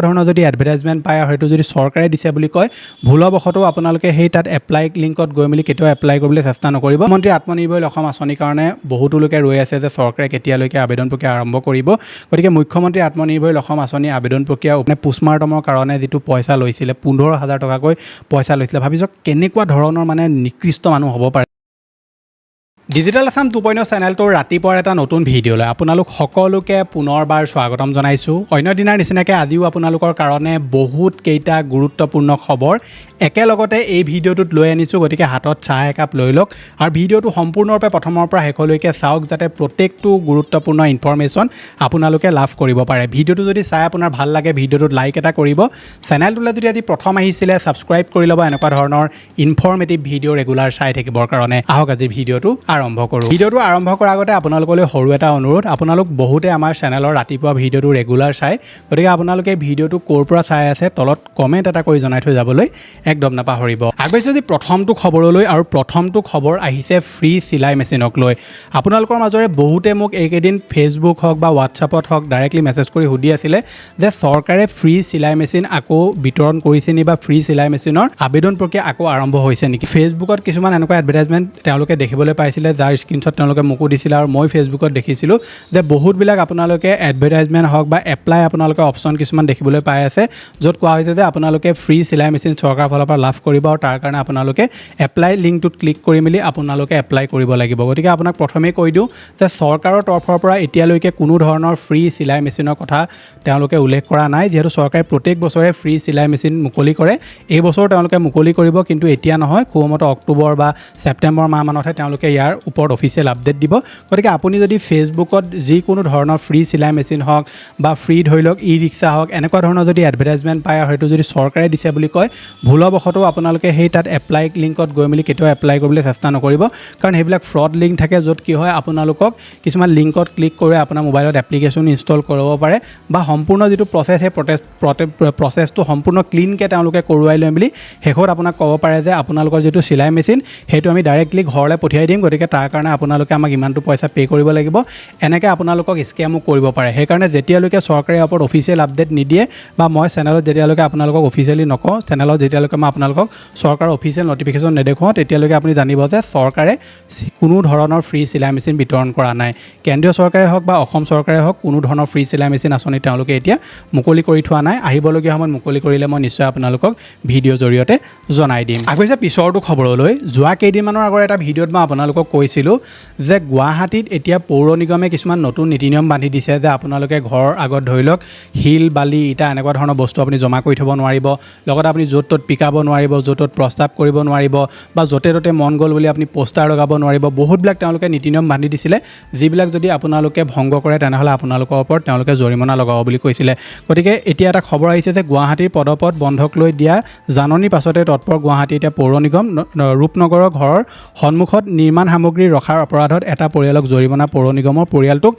ধৰণৰ যদি এডভাৰটাইজমেণ্ট পায় আৰু সেইটো যদি চৰকাৰে দিছে বুলি কয় ভুলবশতঃ আপোনালোকে সেই তাত এপ্লাই লিংকত গৈ মেলি কেতিয়াও এপ্লাই কৰিবলৈ চেষ্টা নকৰিব। মন্ত্ৰী আত্মনিৰ্ভৰ অসম আঁচনিৰ কাৰণে বহুতো লোকে ৰৈ আছে যে চৰকাৰে কেতিয়ালৈকে আবেদন প্ৰক্ৰিয়া আৰম্ভ কৰিব। গতিকে মুখ্যমন্ত্ৰী আত্মনিৰ্ভৰ অসম আঁচনি আবেদন প্ৰক্ৰিয়া পোষ্টমাৰ্টমৰ কাৰণে যিটো পইচা লৈছিলে 15,000 টকাকৈ পইচা লৈছিলে, ভাবিছোঁ কেনেকুৱা ধৰণৰ মানে নিকৃষ্ট মানুহ হ'ব পাৰে। ডিজিটেল আছাম 2.0 চেনেলটোৰ ৰাতিপুৱাৰ এটা নতুন ভিডিঅ'লৈ আপোনালোক সকলোকে পুনৰবাৰ স্বাগতম জনাইছোঁ। অন্য দিনাৰ নিচিনাকৈ আজিও আপোনালোকৰ কাৰণে বহুত কেইটা গুৰুত্বপূৰ্ণ খবৰ একেলগতে এই ভিডিঅ'টোত লৈ আনিছোঁ। গতিকে হাতত চাহ একাপ লৈ লওক আৰু ভিডিঅ'টো সম্পূৰ্ণৰূপে প্ৰথমৰ পৰা শেষলৈকে চাওক যাতে প্ৰত্যেকটো গুৰুত্বপূৰ্ণ ইনফৰমেশ্যন আপোনালোকে লাভ কৰিব পাৰে। ভিডিঅ'টো যদি চাই আপোনাৰ ভাল লাগে ভিডিঅ'টোত লাইক এটা কৰিব। চেনেলটোলৈ যদি আজি প্ৰথম আহিছিলে ছাবস্ক্ৰাইব কৰি ল'ব এনেকুৱা ধৰণৰ ইনফৰ্মেটিভ ভিডিঅ' ৰেগুলাৰ চাই থাকিবৰ কাৰণে। আহক আজিৰ ভিডিঅ'টো আৰম্ভ কৰোঁ। ভিডিঅ'টো আৰম্ভ কৰাৰ আগতে আপোনালোকলৈ সৰু এটা অনুৰোধ, আপোনালোক বহুতে আমাৰ চেনেলৰ ৰাতিপুৱা ভিডিঅ'টো ৰেগুলাৰ চাই, গতিকে আপোনালোকে ভিডিঅ'টো ক'ৰ পৰা চাই আছে তলত কমেণ্ট এটা কৰি জনাই থৈ যাবলৈ একদম নাপাহৰিব। আগবাঢ়িছোঁ যদি প্ৰথমটো খবৰলৈ, আৰু প্ৰথমটো খবৰ আহিছে ফ্ৰী চিলাই মেচিনক লৈ। আপোনালোকৰ মাজৰে বহুতে মোক এইকেইদিন ফেচবুক হওক বা হোৱাটছআপত হওক ডাইৰেক্টলি মেছেজ কৰি সুধি আছিলে যে চৰকাৰে ফ্ৰী চিলাই মেচিন আকৌ বিতৰণ কৰিছে নি বা ফ্ৰী চিলাই মেচিনৰ আবেদন প্ৰক্ৰিয়া আকৌ আৰম্ভ হৈছে নেকি। ফেচবুকত কিছুমান এনেকুৱা এডভাৰটাইজমেণ্ট তেওঁলোকে দেখিবলৈ পাইছিলে যাৰ স্ক্ৰীনশ্বট তেওঁলোকে মোকো দিছিলে আৰু মই ফেচবুকত দেখিছিলোঁ যে বহুতবিলাক আপোনালোকে এডভাৰটাইজমেণ্ট হওক বা এপ্লাই আপোনালোকে অপশ্যন কিছুমান দেখিবলৈ পাই আছে য'ত কোৱা হৈছে যে আপোনালোকে ফ্ৰী চিলাই মেচিন চৰকাৰৰ ফালৰ পৰা লাভ কৰিব আৰু তাৰ কাৰণে আপোনালোকে এপ্লাই লিংকটোত ক্লিক কৰি মেলি আপোনালোকে এপ্লাই কৰিব লাগিব। গতিকে আপোনাক প্ৰথমেই কৈ দিওঁ যে চৰকাৰৰ তৰফৰ পৰা এতিয়ালৈকে কোনো ধৰণৰ ফ্ৰী চিলাই মেচিনৰ কথা তেওঁলোকে উল্লেখ কৰা নাই, যিহেতু চৰকাৰে প্ৰত্যেক বছৰে ফ্ৰী চিলাই মেচিন মুকলি কৰে। এই বছৰ তেওঁলোকে মুকলি কৰিব, কিন্তু এতিয়া নহয়, খুবমতে অক্টোবৰ বা ছেপ্টেম্বৰ মাহমানতহে তেওঁলোকে ইয়াৰ ওপৰত অফিচিয়েল আপডেট দিব। গতিকে আপুনি যদি ফেচবুকত যিকোনো ধৰণৰ ফ্ৰী চিলাই মেচিন হওক বা ফ্ৰী ধৰি লওক ই ৰিক্সা হওক এনেকুৱা ধৰণৰ যদি এডভাৰটাইজমেণ্ট পায় আৰু সেইটো যদি চৰকাৰে দিছে বুলি কয় ভুলবশতঃ আপোনালোকে সেই তাত এপ্লাই লিংকত গৈ মেলি কেতিয়াও এপ্লাই কৰিবলৈ চেষ্টা নকৰিব, কাৰণ সেইবিলাক ফ্ৰড লিংক থাকে য'ত কি হয় আপোনালোকক কিছুমান লিংকত ক্লিক কৰি আপোনাৰ মোবাইলত এপ্লিকেশ্যন ইনষ্টল কৰিব পাৰে বা সম্পূৰ্ণ যিটো প্ৰচেছ সেই প্ৰচেছটো সম্পূৰ্ণ ক্লিনকৈ তেওঁলোকে কৰোৱাই লৈ মেলি শেষত আপোনাক ক'ব পাৰে যে আপোনালোকৰ যিটো চিলাই মেচিন সেইটো আমি ডাইৰেক্টলি ঘৰলৈ পঠিয়াই দিম, গতিকে তাৰ কাৰণে আপোনালোকে আমাক ইমানটো পইচা পে' কৰিব লাগিব, এনেকৈ আপোনালোকক স্কেমো কৰিব পাৰে। সেইকাৰণে যেতিয়ালৈকে চৰকাৰে ওপৰত অফিচিয়েল আপডেট নিদিয়ে বা মই চেনেলত যেতিয়ালৈকে আপোনালোকক অফিচিয়েলি নকওঁ, চেনেলত যেতিয়ালৈকে মই আপোনালোকক চৰকাৰৰ অফিচিয়েল নটিফিকেশ্যন নেদেখুৱাওঁ তেতিয়ালৈকে আপুনি জানিব যে চৰকাৰে কোনো ধৰণৰ ফ্ৰী চিলাই মেচিন বিতৰণ কৰা নাই। কেন্দ্ৰীয় চৰকাৰে হওক বা অসম চৰকাৰে হওক কোনো ধৰণৰ ফ্ৰী চিলাই মেচিন আঁচনি তেওঁলোকে এতিয়া মুকলি কৰি থোৱা নাই। আহিবলগীয়া সময়ত মুকলি কৰিলে মই নিশ্চয় আপোনালোকক ভিডিঅ'ৰ জৰিয়তে জনাই দিম। আগবাঢ়িছে পিছৰটো খবৰলৈ। যোৱা কেইদিনমানৰ আগৰ এটা ভিডিঅ'ত মই আপোনালোকক কৈছিলোঁ যে গুৱাহাটীত এতিয়া পৌৰ নিগমে কিছুমান নতুন নীতি নিয়ম বান্ধি দিছে যে আপোনালোকে ঘৰৰ আগত ধৰি লওক শিল বালি ইটা এনেকুৱা ধৰণৰ বস্তু আপুনি জমা কৰি থ'ব নোৱাৰিব, লগতে আপুনি য'ত ত'ত পিকাব নোৱাৰিব, য'ত ত'ত প্ৰস্তাৱ কৰিব নোৱাৰিব বা য'তে ত'তে মন গ'ল বুলি আপুনি পোষ্টাৰ লগাব নোৱাৰিব। বহুতবিলাক তেওঁলোকে নীতি নিয়ম বান্ধি দিছিলে, যিবিলাক যদি আপোনালোকে ভংগ কৰে তেনেহ'লে আপোনালোকৰ ওপৰত তেওঁলোকে জৰিমনা লগাব বুলি কৈছিলে। গতিকে এতিয়া এটা খবৰ আহিছে যে গুৱাহাটীৰ পদপথ বন্ধক লৈ দিয়া জাননীৰ পাছতে তৎপৰ গুৱাহাটী এতিয়া পৌৰ নিগম। ৰূপনগৰৰ ঘৰৰ সন্মুখত নিৰ্মাণ সামগ্ৰী ৰখাৰ অপৰাধত এটা পৰিয়ালক জৰিমনা পৌৰ নিগমৰ পৰিয়ালটোক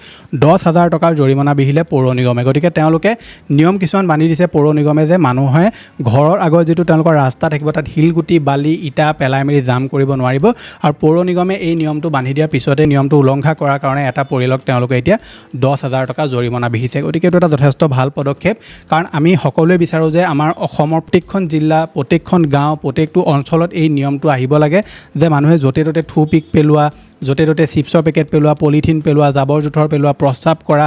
10,000 টকাৰ জৰিমনা বিহিলে পৌৰ নিগমে। গতিকে তেওঁলোকে নিয়ম কিছুমান বান্ধি দিছে পৌৰ নিগমে যে মানুহে ঘৰৰ আগৰ যিটো তেওঁলোকৰ ৰাস্তা থাকিব তাত শিলগুটি বালি ইটা পেলাই মেলি জাম কৰিব নোৱাৰিব, আৰু পৌৰ নিগমে এই নিয়মটো বান্ধি দিয়াৰ পিছতে নিয়মটো উলংঘা কৰাৰ কাৰণে এটা পৰিয়ালক তেওঁলোকে এতিয়া 10,000 টকা জৰিমনা বিহিছে। গতিকে এইটো এটা যথেষ্ট ভাল পদক্ষেপ, কাৰণ আমি সকলোৱে বিচাৰোঁ যে আমাৰ অসমৰ প্ৰত্যেকখন জিলা প্ৰত্যেকখন গাঁও প্ৰত্যেকটো অঞ্চলত এই নিয়মটো আহিব লাগে যে মানুহে য'তে ত'তে থু পিক পেলোৱা, য'তে ত'তে চিপছৰ পেকেট পেলোৱা, পলিথিন পেলোৱা, জাবৰ জোঁথৰ পেলোৱা, প্ৰস্ৰাৱ কৰা,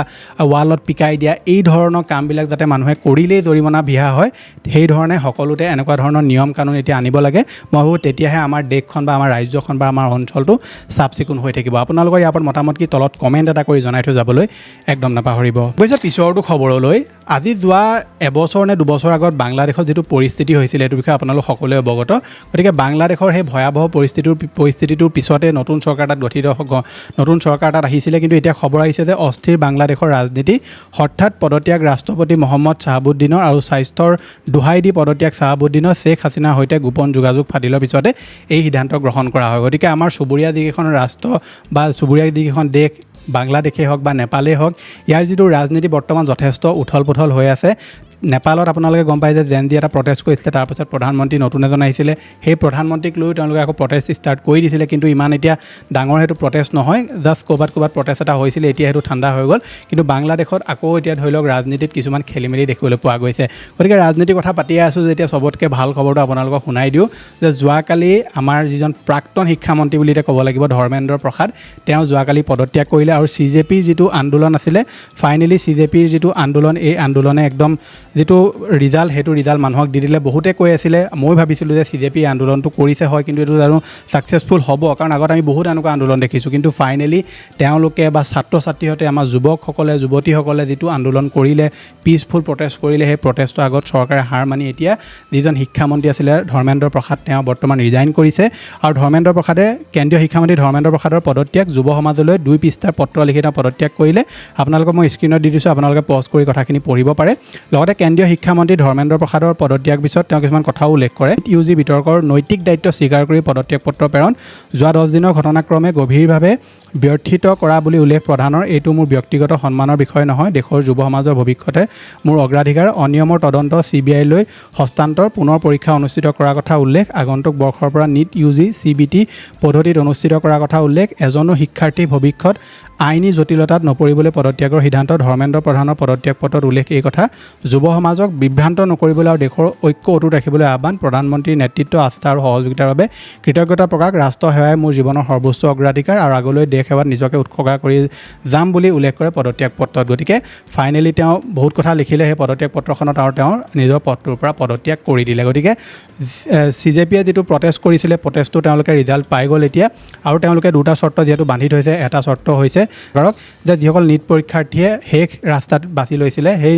ৱালত পিকাই দিয়া, এই ধৰণৰ কামবিলাক যাতে মানুহে কৰিলেই জৰিমনা বিহা হয়, সেই ধৰণে সকলোতে এনেকুৱা ধৰণৰ নিয়ম কানুন এতিয়া আনিব লাগে। মই ভাবোঁ তেতিয়াহে আমাৰ দেশখন বা আমাৰ ৰাজ্যখন বা আমাৰ অঞ্চলটো চাফ চিকুণ হৈ থাকিব। আপোনালোকৰ ইয়াৰ ওপৰত মতামত কি তলত কমেণ্ট এটা কৰি জনাই থৈ যাবলৈ একদম নাপাহৰিব। গৈছে পিছৰটো খবৰলৈ। আজি যোৱা এবছৰ নে দুবছৰ আগত বাংলাদেশত যিটো পৰিস্থিতি হৈছিলে এইটো বিষয়ে আপোনালোক সকলোৱে অৱগত। গতিকে বাংলাদেশৰ সেই ভয়াৱহ পৰিস্থিতিটোৰ পিছতে নতুন চৰকাৰ নতুন চৰকাৰ তাত আহিছিলে, কিন্তু এতিয়া খবৰ আহিছে যে অস্থিৰ বাংলাদেশৰ ৰাজনীতি, হঠাৎ পদত্যাগ ৰাষ্ট্ৰপতি মহম্মদ শ্বাহাবুদ্দিনৰ আৰু স্বাস্থ্যৰ দোহাই দি পদত্যাগ শ্বাহাবুদ্দিনৰ শ্বেখ হাছিনাৰ সৈতে গোপন যোগাযোগ ফাদিলৰ পিছতে এই সিদ্ধান্ত গ্ৰহণ কৰা হয়। গতিকে আমাৰ চুবুৰীয়া যিকেইখন ৰাষ্ট্ৰ বা চুবুৰীয়া যিকেইখন দেশ বাংলাদেশেই হওক বা নেপালেই হওক, ইয়াৰ যিটো ৰাজনীতি বৰ্তমান যথেষ্ট উথল পুথল হৈ আছে। নেপালত আপোনালোকে গম পায় যে জেনজি এটা প্ৰটেষ্ট কৰিছিলে, তাৰপাছত প্ৰধানমন্ত্ৰী নতুন এজন আহিছিলে, সেই প্ৰধানমন্ত্ৰীক লৈ তেওঁলোকে আকৌ প্ৰটেষ্ট ষ্টাৰ্ট কৰি দিছিলে, কিন্তু ইমান এতিয়া ডাঙৰ সেইটো প্ৰটেষ্ট নহয়, জাষ্ট ক'ৰবাত প্ৰটেষ্ট এটা হৈছিলে, এতিয়া সেইটো ঠাণ্ডা হৈ গ'ল। কিন্তু বাংলাদেশত আকৌ এতিয়া ধৰি লওক ৰাজনীতিত কিছুমান খেলি মেলি দেখিবলৈ পোৱা গৈছে। গতিকে ৰাজনীতিৰ কথা পাতিয়ে আছোঁ যেতিয়া চবতকৈ ভাল খবৰটো আপোনালোকক শুনাই দিওঁ যে যোৱাকালি আমাৰ যিজন প্ৰাক্তন শিক্ষামন্ত্ৰী বুলি এতিয়া ক'ব লাগিব ধৰ্মেন্দ্ৰ প্ৰসাদ, তেওঁ যোৱাকালি পদত্যাগ কৰিলে আৰু CJPৰ যিটো আন্দোলন আছিলে, ফাইনেলি CJPৰ যিটো আন্দোলন, এই আন্দোলনে একদম যিটো ৰিজাল্ট, সেইটো ৰিজাল্ট মানুহক দি দিলে। বহুতে কৈ আছিলে, মই ভাবিছিলোঁ যে CJP আন্দোলনটো কৰিছে হয়, কিন্তু এইটো জানো ছাকচেছফুল হ'ব, কাৰণ আগত আমি বহুত এনেকুৱা আন্দোলন দেখিছোঁ, কিন্তু ফাইনেলি তেওঁলোকে বা ছাত্ৰ ছাত্ৰীহঁতে, আমাৰ যুৱকসকলে, যুৱতীসকলে যিটো আন্দোলন কৰিলে, পিচফুল প্ৰটেষ্ট কৰিলে, সেই প্ৰটেষ্টৰ আগত চৰকাৰে হাৰ মানি এতিয়া যিজন শিক্ষামন্ত্ৰী আছিলে ধৰ্মেন্দ্ৰ প্ৰসাদ, তেওঁ বৰ্তমান ৰিজাইন কৰিছে। আৰু ধৰ্মেন্দ্ৰ প্ৰসাদে, কেন্দ্ৰীয় শিক্ষামন্ত্ৰী ধৰ্মেন্দ্ৰ প্ৰসাদৰ পদত্যাগ যুৱ সমাজলৈ 2 পৃষ্ঠাৰ পত্ৰ লিখি তেওঁ পদত্যাগ কৰিলে। আপোনালোকক মই স্ক্ৰীণত দি দিছোঁ, আপোনালোকে পজ কৰি কথাখিনি পঢ়িব পাৰে। লগতে কেন্দ্ৰীয় শিক্ষামন্ত্ৰী ধৰ্মেন্দ্ৰ প্ৰসাদৰ পদত্যাগ পিছত তেওঁ কিছুমান কথাও উল্লেখ কৰে। UG বিতৰ্কৰ নৈতিক দায়িত্ব স্বীকাৰ কৰি পদত্যাগ পত্ৰ প্ৰেৰণ, যোৱা 10 দিনৰ ঘটনাক্ৰমে গভীৰভাৱে ব্যৰ্থিত কৰা বুলি উল্লেখ প্ৰধানৰ, এইটো মোৰ ব্যক্তিগত সন্মানৰ বিষয় নহয়, দেশৰ যুৱ সমাজৰ ভৱিষ্যতে মোৰ অগ্ৰাধিকাৰ, অনিয়মৰ তদন্ত CBI লৈ হস্তান্তৰ, পুনৰ পৰীক্ষা অনুষ্ঠিত কৰাৰ কথা উল্লেখ, আগন্তুক বৰ্ষৰ পৰা NEET UG CBT পদ্ধতিত অনুষ্ঠিত কৰাৰ কথা উল্লেখ, এজনো শিক্ষাৰ্থী ভৱিষ্যত আইনী জটিলতাত নপৰিবলৈ পদত্যাগৰ সিদ্ধান্ত, ধৰ্মেন্দ্ৰ প্ৰধানৰ পদত্যাগ পত্ৰত উল্লেখ এই কথা, যুৱ সমাজক বিভ্ৰান্ত নকৰিবলৈ আৰু দেশৰ ঐক্য অটুট ৰাখিবলৈ আহ্বান, প্ৰধানমন্ত্ৰীৰ নেতৃত্ব, আস্থা আৰু সহযোগিতাৰ বাবে কৃতজ্ঞতা প্ৰকাশ, ৰাষ্ট্ৰ সেৱাই মোৰ জীৱনৰ সৰ্বোচ্চ অগ্ৰাধিকাৰ আৰু আগলৈ দেশ সেৱাত নিজকে উৎসৰ্গা কৰি যাম বুলি উল্লেখ কৰে পদত্যাগ পত্ৰত। গতিকে ফাইনেলি তেওঁ বহুত কথা লিখিলে সেই পদত্যাগ পত্ৰখনত আৰু তেওঁৰ নিজৰ পদটোৰ পৰা পদত্যাগ কৰি দিলে। গতিকে CJPয়ে যিটো প্ৰটেষ্ট কৰিছিলে, প্ৰটেষ্টটো তেওঁলোকে ৰিজাল্ট পাই গ'ল এতিয়া, আৰু তেওঁলোকে 2টা চৰ্ত যিহেতু বান্ধি থৈছে, এটা চৰ্ত হৈছে ধৰক যে যিসকল NEET পৰীক্ষাৰ্থীয়ে শেষ ৰাস্তাত বাছি লৈছিলে, সেই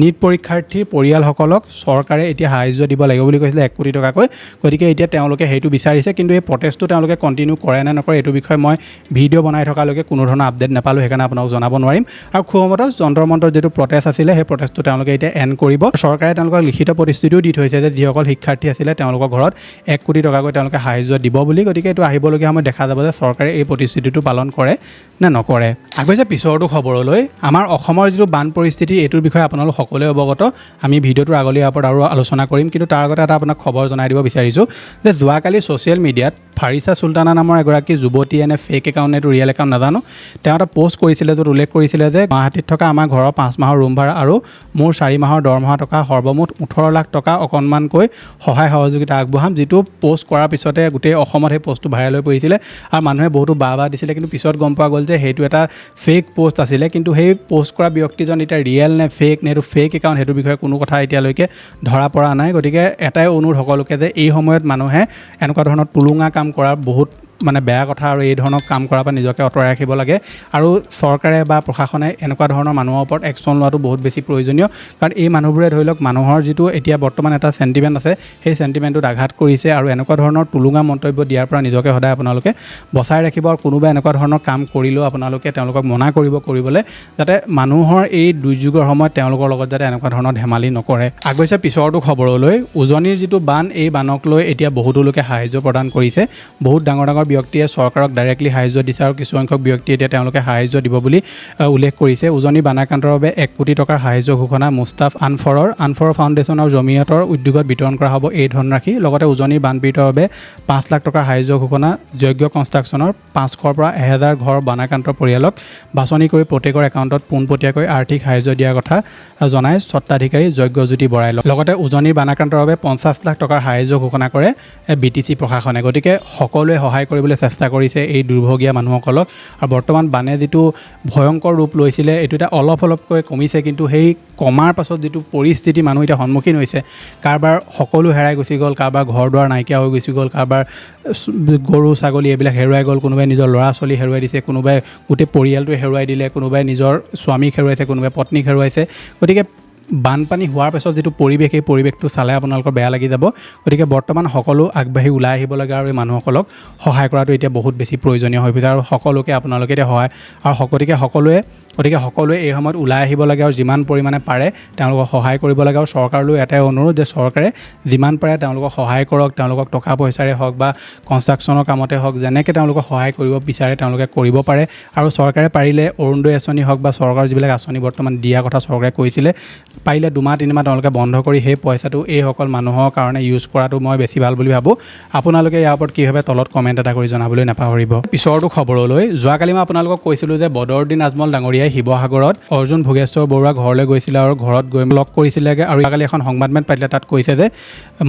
NEET পৰীক্ষাৰ্থীৰ পৰিয়ালসকলক চৰকাৰে এতিয়া সাহায্য দিব লাগিব বুলি কৈছিলে 1 কোটি টকাকৈ। গতিকে এতিয়া তেওঁলোকে সেইটো বিচাৰিছে, কিন্তু এই প্ৰটেষ্টটো তেওঁলোকে কণ্টিনিউ কৰে নে নকৰে এইটো বিষয়ে মই ভিডিঅ' বনাই থকালৈকে কোনো ধৰণৰ আপডেট নাপালোঁ, সেইকাৰণে আপোনাক জনাব নোৱাৰিম। আৰু খুব সম্ভৱতঃ যন্ত্ৰ মন্ত্ৰৰ যিটো প্ৰটেষ্ট আছিলে, সেই প্ৰটেষ্টটো তেওঁলোকে এতিয়া এণ্ড কৰিব। চৰকাৰে তেওঁলোকক লিখিত প্ৰতিশ্ৰুতিও দি থৈছে যে যিসকল শিক্ষাৰ্থী আছিলে তেওঁলোকৰ ঘৰত 1 কোটি টকাকৈ তেওঁলোকে সাহায্য দিব বুলি। গতিকে এইটো আহিবলগীয়া সময়ত দেখা যাব যে চৰকাৰে এই প্ৰতিশ্ৰুতিটো পালন কৰে নে নকৰে। আগৈছে পিছৰটো খবৰলৈ, আমাৰ অসমৰ যিটো বান পৰিস্থিতি, এইটোৰ বিষয়ে আপোনালোক সকলোৱে অৱগত, আমি ভিডিঅ'টোৰ আগলৈ ওপৰত আৰু আলোচনা কৰিম, কিন্তু তাৰ আগতে এটা আপোনাক খবৰ জনাই দিব বিচাৰিছোঁ যে যোৱাকালি ছ'চিয়েল মিডিয়াত ফাৰিছা চুলতানা নামৰ এগৰাকী যুৱতীয়ে নে ফেক একাউণ্ট এইটো ৰিয়েল একাউণ্ট নাজানো, তেওঁ এটা পষ্ট কৰিছিলে য'ত উল্লেখ কৰিছিলে যে গুৱাহাটীত থকা আমাৰ ঘৰৰ 5 মাহৰ ৰুম ভাড়া আৰু মোৰ 4 মাহৰ দৰমহা টকা সৰ্বমুঠ 18 লাখ টকা অকণমানকৈ সহায় সহযোগিতা আগবঢ়াম, যিটো পষ্ট কৰাৰ পিছতে গোটেই অসমত সেই পষ্টটো ভাইৰেল হৈ পৰিছিলে আৰু মানুহে বহুতো বাহ দিছিলে, কিন্তু পিছত গম পোৱা গ'ল যে সেইটো এটা ফেক পোষ্ট আছিলে। কিন্তু সেই পোষ্ট কৰা ব্যক্তিজন এতিয়া ৰিয়েল নে ফেক নে এইটো ফেক একাউণ্ট, সেইটো বিষয়ে কোনো কথা এতিয়ালৈকে ধৰা পৰা নাই। গতিকে এটাই অনুৰোধ সকলোকে যে এই সময়ত মানুহে এনেকুৱা ধৰণৰ টুলুঙা কাম কৰা বহুত মানে বেয়া কথা, আৰু এই ধৰণৰ কাম কৰাৰ পৰা নিজকে আঁতৰাই ৰাখিব লাগে, আৰু চৰকাৰে বা প্ৰশাসনে এনেকুৱা ধৰণৰ মানুহৰ ওপৰত একশ্যন লোৱাটো বহুত বেছি প্ৰয়োজনীয়। কাৰণ এই মানুহবোৰে ধৰি লওক মানুহৰ যিটো এতিয়া বৰ্তমান এটা চেণ্টিমেণ্ট আছে, সেই চেণ্টিমেণ্টটোত আঘাত কৰিছে, আৰু এনেকুৱা ধৰণৰ টুলুঙা মন্তব্য দিয়াৰ পৰা নিজকে সদায় আপোনালোকে বচাই ৰাখিব। আৰু কোনোবাই এনেকুৱা ধৰণৰ কাম কৰিলেও আপোনালোকে তেওঁলোকক মনা কৰিবলৈ, যাতে মানুহৰ এই দুৰ্যোগৰ সময়ত তেওঁলোকৰ লগত যাতে এনেকুৱা ধৰণৰ ধেমালি নকৰে। আগৈছে পিছৰটো খবৰলৈ, উজনিৰ যিটো বান, এই বানক লৈ এতিয়া বহুতো লোকে সাহায্য প্ৰদান কৰিছে। বহুত ডাঙৰ ব্যক্তিয়ে চৰকাৰক ডাইৰেক্টলি সাহায্য দিছে, আৰু কিছুসংখ্যক ব্যক্তিয়ে এতিয়া তেওঁলোকে সাহায্য দিব বুলি উল্লেখ কৰিছে। উজনি বানাক্ৰান্তৰ বাবে 1 কোটি টকাৰ সাহায্য ঘোষণা মুস্তাফ আনফৰৰ ফাউণ্ডেশ্যন আৰু জমিয়তৰ উদ্যোগত বিতৰণ কৰা হ'ব এই ধনৰাশি। লগতে উজনিৰ বানপীড়িতৰ বাবে 5 লাখ টকাৰ সাহায্য ঘোষণা, যজ্ঞ কনষ্ট্ৰাকশ্যনৰ 500ৰ পৰা 1000 ঘৰ বানাক্ৰান্তৰ পৰিয়ালক বাছনি কৰি প্ৰত্যেকৰ একাউণ্টত পোনপটীয়াকৈ আৰ্থিক সাহায্য দিয়াৰ কথা জনাই স্বত্বাধিকাৰী যজ্ঞজ্যোতি বৰাই। লগতে উজনিৰ বানাক্ৰান্তৰ বাবে 50 লাখ টকাৰ সাহায্য ঘোষণা কৰে BTC প্ৰশাসনে। গতিকে সকলোৱে সহায় কৰিবলৈ চেষ্টা কৰিছে এই দুৰ্ভগীয়া মানুহসকলক। আৰু বৰ্তমান বানে যিটো ভয়ংকৰ ৰূপ লৈছিলে, এইটো এতিয়া অলপকৈ কমিছে, কিন্তু সেই কমাৰ পাছত যিটো পৰিস্থিতি মানুহ এতিয়া সন্মুখীন হৈছে, কাৰোবাৰ সকলো হেৰাই গুচি গ'ল, কাৰোবাৰ ঘৰ দুৱাৰ নাইকিয়া হৈ গুচি গ'ল, কাৰোবাৰ গৰু ছাগলী এইবিলাক হেৰুৱাই গ'ল, কোনোবাই নিজৰ ল'ৰা ছোৱালী হেৰুৱাই দিছে, কোনোবাই গোটেই পৰিয়ালটোৱে হেৰুৱাই দিলে, কোনোবাই নিজৰ স্বামীক হেৰুৱাইছে, কোনোবাই পত্নীক হেৰুৱাইছে। গতিকে বানপানী হোৱাৰ পাছত যিটো পৰিৱেশ, এই পৰিৱেশটো চালে আপোনালোকৰ বেয়া লাগি যাব। গতিকে বৰ্তমান সকলো আগবাঢ়ি ওলাই আহিব লাগে, আৰু এই মানুহসকলক সহায় কৰাটো এতিয়া বহুত বেছি প্ৰয়োজনীয় হৈ পৰিছে, আৰু সকলোকে আপোনালোকে এতিয়া সহায়, আৰু গতিকে সকলোৱে গতিকে সকলোৱে এই সময়ত ওলাই আহিব লাগে আৰু যিমান পৰিমাণে পাৰে তেওঁলোকক সহায় কৰিব লাগে আৰু চৰকাৰলৈ এটাই অনুৰোধ যে চৰকাৰে যিমান পাৰে তেওঁলোকক সহায় কৰক, তেওঁলোকক টকা পইচাৰে হওক বা কনষ্ট্ৰাকশ্যনৰ কামতে হওক, যেনেকৈ তেওঁলোকক সহায় কৰিব বিচাৰে তেওঁলোকে কৰিব পাৰে। আৰু চৰকাৰে পাৰিলে অৰুণোদয় আঁচনি হওক বা চৰকাৰৰ যিবিলাক আঁচনি বৰ্তমান দিয়া কথা চৰকাৰে কৈছিলে, পাৰিলে 2-3 মাহ তেওঁলোকে বন্ধ কৰি সেই পইচাটো এইসকল মানুহৰ কাৰণে ইউজ কৰাটো মই বেছি ভাল বুলি ভাবোঁ। আপোনালোকে ইয়াৰ ওপৰত কি ভাবে তলত কমেণ্ট এটা কৰি জনাবলৈ নাপাহৰিব। পিছৰটো খবৰলৈ, যোৱাকালি মই আপোনালোকক কৈছিলোঁ যে বদৰুদ্দিন আজমল ডাঙৰীয়াই শিৱসাগৰত অৰ্জুন ভোগেশ্বৰ বৰুৱা ঘৰলৈ গৈছিলে আৰু ঘৰত গৈ লগ কৰিছিলেগৈ। আৰু যোৱাকালি এখন সংবাদমেল পাতিলে, তাত কৈছে যে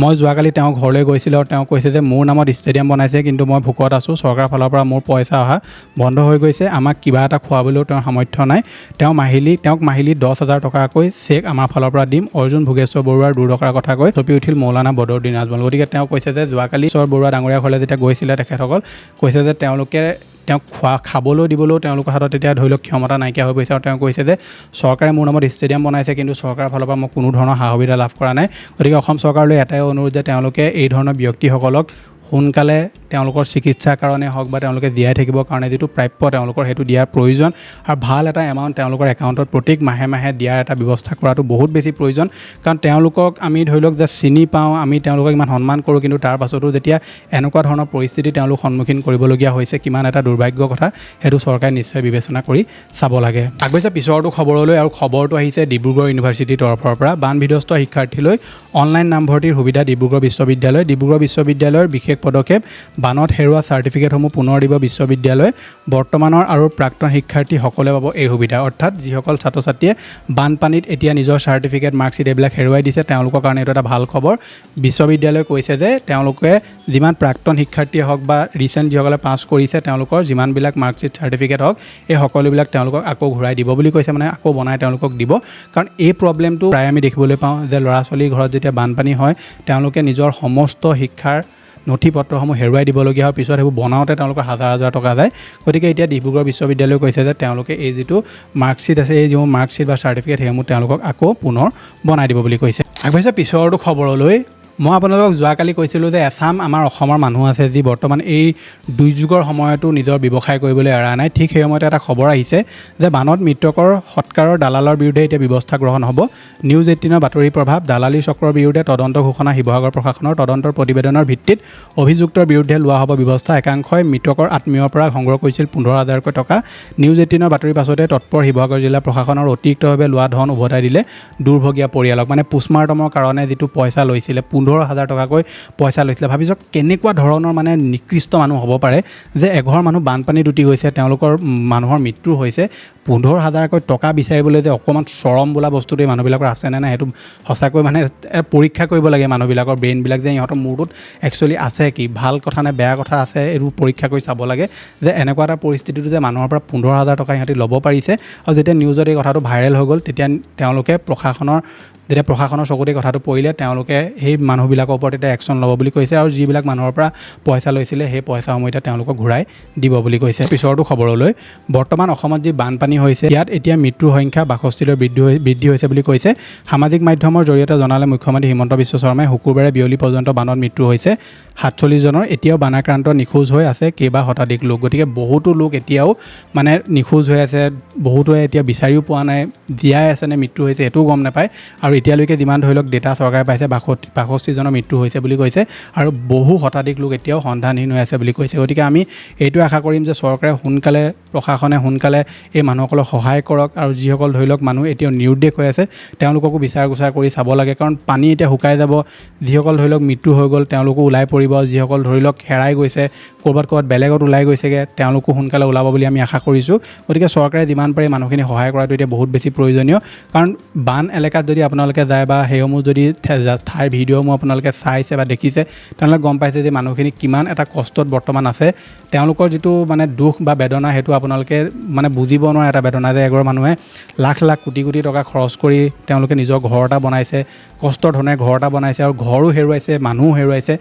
মই যোৱাকালি তেওঁৰ ঘৰলৈ গৈছিলোঁ আৰু তেওঁ কৈছে যে মোৰ নামত ষ্টেডিয়াম বনাইছে কিন্তু মই ভোকত আছোঁ, চৰকাৰৰ ফালৰ পৰা মোৰ পইচা অহা বন্ধ হৈ গৈছে, আমাক কিবা এটা খোৱাবলৈও তেওঁৰ সামৰ্থ্য নাই, তেওঁক মাহিলী 10,000 টকাকৈ চেক আমাৰ ফালৰ পৰা দিম। অৰ্জুন ভোগেশ্বৰ বৰুৱাৰ দুৰ্দশাৰ কথা কৈ চপি উঠিল মৌলানা বদৰুদ্দিন আজমল। গতিকে তেওঁ কৈছে যে যোৱাকালি বৰুৱা ডাঙৰীয়া ঘৰলৈ যেতিয়া গৈছিলে তেখেতসকল, কৈছে যে তেওঁলোকে তেওঁক খাবলৈ দিবলৈও তেওঁলোকৰ হাতত এতিয়া ধৰি লওক ক্ষমতা নাইকিয়া হৈ পৰিছে। আৰু তেওঁ কৈছে যে চৰকাৰে মোৰ নামত ষ্টেডিয়াম বনাইছে কিন্তু চৰকাৰৰ ফালৰ পৰা মই কোনো ধৰণৰ সা সুবিধা লাভ কৰা নাই। গতিকে অসম চৰকাৰলৈ এটাই অনুৰোধ যে তেওঁলোকে এই ধৰণৰ ব্যক্তিসকলক সোনকালে তেওঁলোকৰ চিকিৎসাৰ কাৰণে হওক বা তেওঁলোকে জীয়াই থাকিবৰ কাৰণে যিটো প্ৰাপ্য তেওঁলোকৰ সেইটো দিয়াৰ প্ৰয়োজন। আৰু ভাল এটা এমাউণ্ট তেওঁলোকৰ একাউণ্টত প্ৰত্যেক মাহে মাহে দিয়াৰ এটা ব্যৱস্থা কৰাটো বহুত বেছি প্ৰয়োজন। কাৰণ তেওঁলোকক আমি ধৰি লওক যে চিনি পাওঁ, আমি তেওঁলোকক ইমান সন্মান কৰোঁ, কিন্তু তাৰ পাছতো যেতিয়া এনেকুৱা ধৰণৰ পৰিস্থিতি তেওঁলোক সন্মুখীন কৰিবলগীয়া হৈছে, কিমান এটা দুৰ্ভাগ্যৰ কথা, সেইটো চৰকাৰে নিশ্চয় বিবেচনা কৰি চাব লাগে। আগবাঢ়িছে পিছৰটো খবৰলৈ, আৰু খবৰটো আহিছে ডিব্ৰুগড় ইউনিভাৰ্চিটিৰ তৰফৰ পৰা। বানবিধ্বস্ত শিক্ষাৰ্থীলৈ অনলাইন নামভৰ্তিৰ সুবিধা ডিব্ৰুগড় বিশ্ববিদ্যালয়ৰ বিশেষ পদক্ষেপ, বানত হেৰুৱা চাৰ্টিফিকেটসমূহ পুনৰ দিব বিশ্ববিদ্যালয়ে। বৰ্তমানৰ আৰু প্ৰাক্তন শিক্ষাৰ্থী সকলোৱে পাব এই সুবিধা। অৰ্থাৎ যিসকল ছাত্ৰ ছাত্ৰীয়ে বানপানীত এতিয়া নিজৰ চাৰ্টিফিকেট মাৰ্কশ্বিট এইবিলাক হেৰুৱাই দিছে তেওঁলোকৰ কাৰণে এইটো এটা ভাল খবৰ। বিশ্ববিদ্যালয়ে কৈছে যে তেওঁলোকে যিমান প্ৰাক্তন শিক্ষাৰ্থীয়ে হওক বা ৰিচেণ্ট যিসকলে পাছ কৰিছে তেওঁলোকৰ যিমানবিলাক মাৰ্কশ্বিট চাৰ্টিফিকেট হওক এই সকলোবিলাক তেওঁলোকক আকৌ ঘূৰাই দিব বুলি কৈছে, মানে আকৌ বনাই তেওঁলোকক দিব। কাৰণ এই প্ৰব্লেমটো প্ৰায় আমি দেখিবলৈ পাওঁ যে ল'ৰা ছোৱালীৰ ঘৰত যেতিয়া বানপানী হয় তেওঁলোকে নিজৰ সমস্ত শিক্ষাৰ নথি পত্ৰসমূহ হেৰুৱাই দিবলগীয়া হয়, পিছত সেইবোৰ বনাওঁতে তেওঁলোকৰ হাজাৰ টকা যায়। গতিকে এতিয়া ডিব্ৰুগড় বিশ্ববিদ্যালয়ে কৈছে যে তেওঁলোকে এই যিটো মাৰ্কশ্বিট আছে, এই যিবোৰ মাৰ্কশ্বিট বা চাৰ্টিফিকেট সেইসমূহ তেওঁলোকক আকৌ পুনৰ বনাই দিব বুলি কৈছে। আগবাঢ়িছে পিছৰটো খবৰলৈ। মই আপোনালোকক যোৱাকালি কৈছিলোঁ যে এছাম আমাৰ অসমৰ মানুহ আছে যি বৰ্তমান এই দুৰ্যোগৰ সময়তো নিজৰ ব্যৱসায় কৰিবলৈ এৰা নাই। ঠিক সেই সময়তে এটা খবৰ আহিছে যে বানত মৃতকৰ সৎকাৰৰ দালালৰ বিৰুদ্ধে এতিয়া ব্যৱস্থা গ্ৰহণ হ'ব। নিউজ 18ৰ বাতৰি প্ৰভাৱ, দালালি চক্ৰৰ বিৰুদ্ধে তদন্ত ঘোষণা, শিৱসাগৰ প্ৰশাসনৰ তদন্তৰ প্ৰতিবেদনৰ ভিত্তিত অভিযুক্তৰ বিৰুদ্ধে লোৱা হ'ব ব্যৱস্থা। একাংশই মৃতকৰ আত্মীয়ৰ পৰা সংগ্ৰহ কৰিছিল 15,000কৈ টকা। নিউজ 18ৰ বাতৰিৰ পাছতে তৎপৰ শিৱসাগৰ জিলা প্ৰশাসনৰ অতিৰিক্তভাৱে লোৱা ধন উভতাই দিলে দুৰ্ভগীয়া পৰিয়ালক। মানে পোষ্টমাৰ্টমৰ কাৰণে যিটো পইচা লৈছিলে 15,000 টকাকৈ পইচা লৈছিলে। ভাবি চাওক কেনেকুৱা ধৰণৰ মানে নিকৃষ্ট মানুহ হ'ব পাৰে যে এঘৰ মানুহ বানপানীত উটি গৈছে, তেওঁলোকৰ মানুহৰ মৃত্যু হৈছে, 15,000কৈ টকা বিচাৰিবলৈ যে অকণমান চৰম বোলা বস্তুটো এই মানুহবিলাকৰ আছেনে নাই সেইটো সঁচাকৈ মানে পৰীক্ষা কৰিব লাগে মানুহবিলাকৰ ব্ৰেইনবিলাক, যে ইহঁতৰ মূৰটোত একচুৱেলি আছে কি, ভাল কথা নে বেয়া কথা আছে, এইবোৰ পৰীক্ষা কৰি চাব লাগে যে এনেকুৱা এটা পৰিস্থিতিটো যে মানুহৰ পৰা 15,000 টকা সিহঁতি ল'ব পাৰিছে। আৰু যেতিয়া নিউজত এই কথাটো ভাইৰেল হৈ গ'ল তেতিয়া তেওঁলোকে প্ৰশাসনৰ চকুতে কথাটো পৰিলে তেওঁলোকে সেই মানুহবিলাকৰ ওপৰত এতিয়া একশ্যন ল'ব বুলি কৈছে। আৰু যিবিলাক মানুহৰ পৰা পইচা লৈছিলে সেই পইচাসমূহ এতিয়া তেওঁলোকক ঘূৰাই দিব বুলি কৈছে। পিছৰটো খবৰলৈ, বৰ্তমান অসমত যি বানপানী হৈছে ইয়াত এতিয়া মৃত্যুৰ সংখ্যা 62লৈ বৃদ্ধি হৈছে বুলি কৈছে। সামাজিক মাধ্যমৰ জৰিয়তে জনালে মুখ্যমন্ত্ৰী হিমন্ত বিশ্ব শৰ্মাই শুকুৰবাৰে বিয়লি পৰ্যন্ত বানত মৃত্যু হৈছে 47 জনৰ। এতিয়াও বানাক্ৰান্ত নিখোজ হৈ আছে কেইবা শতাধিক লোক। গতিকে বহুতো লোক এতিয়াও মানে নিখোজ হৈ আছে, বহুতোৱে এতিয়া বিচাৰিও পোৱা নাই, জীয়াই আছে নে মৃত্যু হৈছে সেইটোও গম নাপায়। আৰু এতিয়ালৈকে যিমান ধৰি লওক ডেটা চৰকাৰে পাইছে 62 জনৰ মৃত্যু হৈছে বুলি কৈছে, আৰু বহু শতাধিক লোক এতিয়াও সন্ধানহীন হৈ আছে বুলি কৈছে। গতিকে আমি এইটো আশা কৰিম যে চৰকাৰে সোনকালে, প্ৰশাসনে সোনকালে এই মানুহসকলক সহায় কৰক। আৰু যিসকল ধৰি লওক মানুহ এতিয়াও নিৰুদ্দেশ হৈ আছে তেওঁলোককো বিচাৰ গোচাৰ কৰি চাব লাগে, কাৰণ পানী এতিয়া শুকাই যাব। যিসকল ধৰি লওক মৃত্যু হৈ গ'ল তেওঁলোকো ওলাই পৰিব, যিসকল ধৰি লওক হেৰাই গৈছে ক'ৰবাত বেলেগত ওলাই গৈছেগৈ তেওঁলোকো সোনকালে ওলাব বুলি আমি আশা কৰিছোঁ। গতিকে চৰকাৰে যিমান পাৰে মানুহখিনি সহায় কৰাটো এতিয়া বহুত বেছি প্ৰয়োজনীয়। কাৰণ বান এলেকাত যদি আপোনালোকে যায় বা সেইসমূহ যদি ঠাইৰ ভিডিঅ'সমূহ আপোনালোকে চাইছে বা দেখিছে তেওঁলোকে গম পাইছে যে মানুহখিনি কিমান এটা কষ্টত বৰ্তমান আছে। তেওঁলোকৰ যিটো মানে দুখ বা বেদনা সেইটো আপোনালোকে মানে বুজিব নোৱাৰা এটা বেদনা, যে এঘৰ মানুহে লাখ কোটি টকা খৰচ কৰি তেওঁলোকে নিজৰ ঘৰ এটা বনাইছে, কষ্টৰ ধৰণে ঘৰ এটা বনাইছে, আৰু ঘৰো হেৰুৱাইছে, মানুহো হেৰুৱাইছে।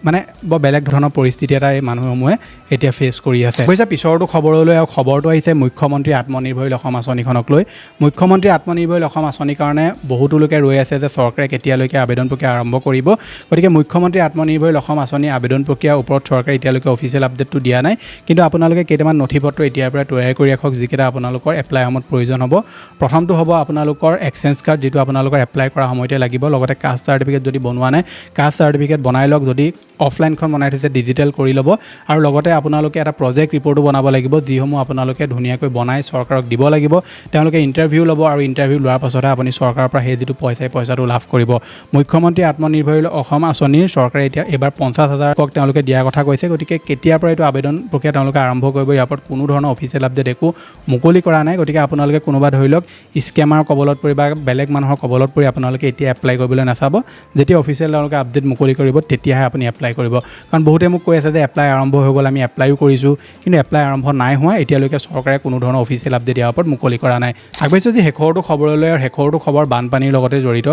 মানে বৰ বেলেগ ধৰণৰ পৰিস্থিতি এটা এই মানুহসমূহে এতিয়া ফেচ কৰি আছে। অৱশ্যে পিছৰটো খবৰলৈ আৰু খবৰটো আহিছে মুখ্যমন্ত্ৰী আত্মনিৰ্ভৰশীল অসম আঁচনিখনক লৈ। মুখ্যমন্ত্ৰী আত্মনিৰ্ভৰশীল অসম আঁচনিৰ কাৰণে বহুতো লোকে ৰৈ আছে যে চৰকাৰে কেতিয়ালৈকে আবেদন প্ৰক্ৰিয়া আৰম্ভ কৰিব। গতিকে মুখ্যমন্ত্ৰী আত্মনিৰ্ভৰশীল অসম আঁচনিৰ আবেদন প্ৰক্ৰিয়াৰ ওপৰত চৰকাৰে এতিয়ালৈকে অফিচিয়েল আপডেটটো দিয়া নাই, কিন্তু আপোনালোকে কেইটামান নথিপত্ৰ এতিয়াৰ পৰা তৈয়াৰ কৰি ৰাখক যিকেইটা আপোনালোকৰ এপ্লাই সময়ত প্ৰয়োজন হ'ব। প্ৰথমটো হ'ব আপোনালোকৰ এক্সচেঞ্জ কাৰ্ড, যিটো আপোনালোকৰ এপ্লাই কৰা সময়তে লাগিব। লগতে কাষ্ট চাৰ্টিফিকেট যদি বনোৱা নাই, কাষ্ট চাৰ্টিফিকেট বনাই লওক। যদি অফলাইনখন বনাই থৈছে ডিজিটেল কৰি ল'ব। আৰু লগতে আপোনালোকে এটা প্ৰজেক্ট ৰিপৰ্টো বনাব লাগিব, যিসমূহ আপোনালোকে ধুনীয়াকৈ বনাই চৰকাৰক দিব লাগিব। তেওঁলোকে ইণ্টাৰভিউ ল'ব আৰু ইণ্টাৰভিউ লোৱাৰ পাছতহে আপুনি চৰকাৰৰ পৰা সেই যিটো পইচাটো লাভ কৰিব। মুখ্যমন্ত্ৰী আত্মনিৰ্ভৰশীল অসম আঁচনিৰ চৰকাৰে এতিয়া এইবাৰ 50,000 তেওঁলোকে দিয়াৰ কথা কৈছে। গতিকে কেতিয়াৰ পৰা এইটো আবেদন প্ৰক্ৰিয়া তেওঁলোকে আৰম্ভ কৰিব, ইয়াৰ ওপৰত কোনো ধৰণৰ অফিচিয়েল আপডেট একো মুকলি কৰা নাই। গতিকে আপোনালোকে কোনোবা ধৰি লওক স্কেমাৰ কবলত পৰি বা বেলেগ মানুহৰ কবলত পৰি আপোনালোকে এতিয়া এপ্লাই কৰিবলৈ নাচাব। যেতিয়া অফিচিয়েল তেওঁলোকে আপডেট মুকলি কৰিব তেতিয়াহে আপুনি এপ্লাই কৰিব। কাৰণ বহুতে মোক কৈ আছে যে এপ্লাই আৰম্ভ হৈ গ'ল, আমি এপ্লাইও কৰিছোঁ, কিন্তু এপ্লাই আৰম্ভ নাই হোৱা। এতিয়ালৈকে চৰকাৰে কোনো ধৰণৰ অফিচিয়েল আপডেট ইয়াৰ ওপৰত মুকলি কৰা নাই। আগবাঢ়িছোঁ যে শেষৰটো খবৰলৈ, আৰু শেষৰটো খবৰ বানপানীৰ লগতে জড়িত।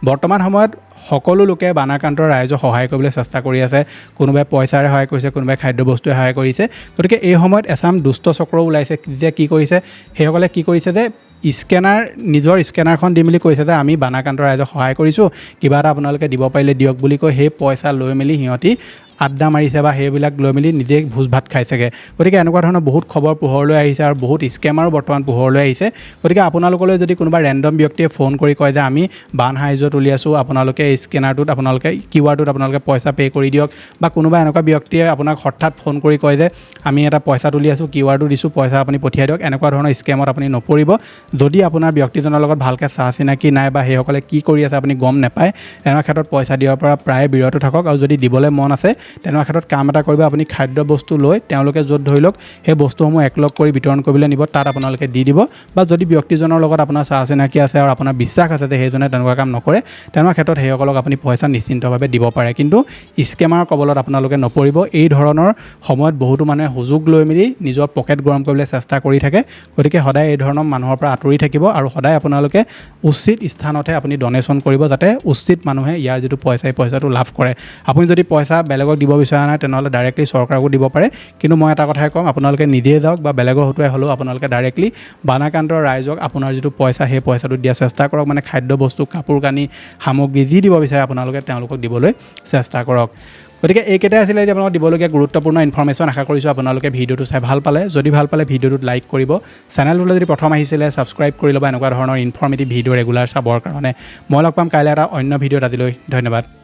বৰ্তমান সময়ত সকলো লোকে বানাক্ৰান্ত ৰাইজক সহায় কৰিবলৈ চেষ্টা কৰি আছে। কোনোবাই পইচাৰে সহায় কৰিছে, কোনোবাই খাদ্যবস্তুৱে সহায় কৰিছে। গতিকে এই সময়ত এচাম দুষ্ট চক্ৰও ওলাইছে, যে কি কৰিছে, সেইসকলে কি কৰিছে যে নিজৰ স্কেনাৰখন দি মেলি কৈছে যে আমি বানাক্ৰান্ত ৰাইজক সহায় কৰিছোঁ, কিবা এটা আপোনালোকে দিব পাৰিলে দিয়ক বুলি কৈ সেই পইচা লৈ মেলি সিহঁতি আড্ডা মাৰিছে বা সেইবিলাক লৈ মেলি নিজে ভোজ ভাত খাইছেগৈ। গতিকে এনেকুৱা ধৰণৰ বহুত খবৰ পোহৰলৈ আহিছে আৰু বহুত স্কেমাৰো বৰ্তমান পোহৰলৈ আহিছে। গতিকে আপোনালোকলৈ যদি কোনোবা ৰেণ্ডম ব্যক্তিয়ে ফোন কৰি কয় যে আমি বান সাহাৰ্যত উলিয়াইছোঁ, আপোনালোকে স্কেনাৰটোত আপোনালোকে কিউআৰটোত আপোনালোকে পইচা পে' কৰি দিয়ক, বা কোনোবা এনেকুৱা ব্যক্তিয়ে আপোনাক হঠাৎ ফোন কৰি কয় যে আমি এটা পইচা তুলি আছোঁ, কিউআৰটো দিছোঁ, পইচা আপুনি পঠিয়াই দিয়ক, এনেকুৱা ধৰণৰ স্কেমত আপুনি নপৰিব। যদি আপোনাৰ ব্যক্তিজনৰ লগত ভালকৈ চাহ চিনাকি নাই বা সেইসকলে কি কৰি আছে আপুনি গম নাপায়, এনেকুৱা ক্ষেত্ৰত পইচা দিয়াৰ পৰা প্ৰায় বিৰত থাকক। আৰু যদি দিবলৈ মন আছে তেনেকুৱা ক্ষেত্ৰত কাম এটা কৰিব, আপুনি খাদ্য বস্তু লৈ তেওঁলোকে য'ত ধৰি লওক সেই বস্তুসমূহ একলগ কৰি বিতৰণ কৰিবলৈ নিব, তাত আপোনালোকে দি দিব। বা যদি ব্যক্তিজনৰ লগত আপোনাৰ চাহ চিনাকি আছে আৰু আপোনাৰ বিশ্বাস আছে যে সেইজনে তেনেকুৱা কাম নকৰে, তেনেকুৱা ক্ষেত্ৰত সেইসকলক আপুনি পইচা নিশ্চিন্তভাৱে দিব পাৰে। কিন্তু স্কেমাৰ কবলত আপোনালোকে নপৰিব। এই ধৰণৰ সময়ত বহুতো মানুহে সুযোগ লৈ মেলি নিজৰ পকেট গৰম কৰিবলৈ চেষ্টা কৰি থাকে। গতিকে সদায় এই ধৰণৰ মানুহৰ পৰা আঁতৰি থাকিব আৰু সদায় আপোনালোকে উচিত স্থানতহে আপুনি ডনেশ্যন কৰিব, যাতে উচিত মানুহে ইয়াৰ যিটো পইচাটো লাভ কৰে। আপুনি যদি পইচা বেলেগক দিব বিচৰা নাই তেনেহ'লে ডাইৰেক্টলি চৰকাৰকো দিব পাৰে। কিন্তু মই এটা কথাই ক'ম, আপোনালোকে নিজে যাওক বা বেলেগৰ হতুৱাই হ'লেও আপোনালোকে ডাইৰেক্টলি বানাক্ৰান্ত ৰাইজক আপোনাৰ যিটো পইচা সেই পইচাটো দিয়াৰ চেষ্টা কৰক। মানে খাদ্য বস্তু, কাপোৰ কানি, সামগ্ৰী যি দিব বিচাৰে আপোনালোকে তেওঁলোকক দিবলৈ চেষ্টা কৰক। গতিকে এইকেইটাই আছিলে যে আপোনালোকক দিবলগীয়া গুৰুত্বপূৰ্ণ ইনফৰমেশ্যন। আশা কৰিছোঁ আপোনালোকে ভিডিঅ'টো চাই ভাল পালে। যদি ভাল পালে ভিডিঅ'টোত লাইক কৰিব, চেনেলটোলৈ যদি প্ৰথম আহিছিলে ছাবস্ক্ৰাইব কৰি ল'ব এনেকুৱা ধৰণৰ ইনফৰমেটিভ ভিডিঅ' ৰেগুলাৰ চাবৰ কাৰণে। মই লগ পাম কাইলৈ এটা অন্য ভিডিঅ'ত। আজিলৈ ধন্যবাদ।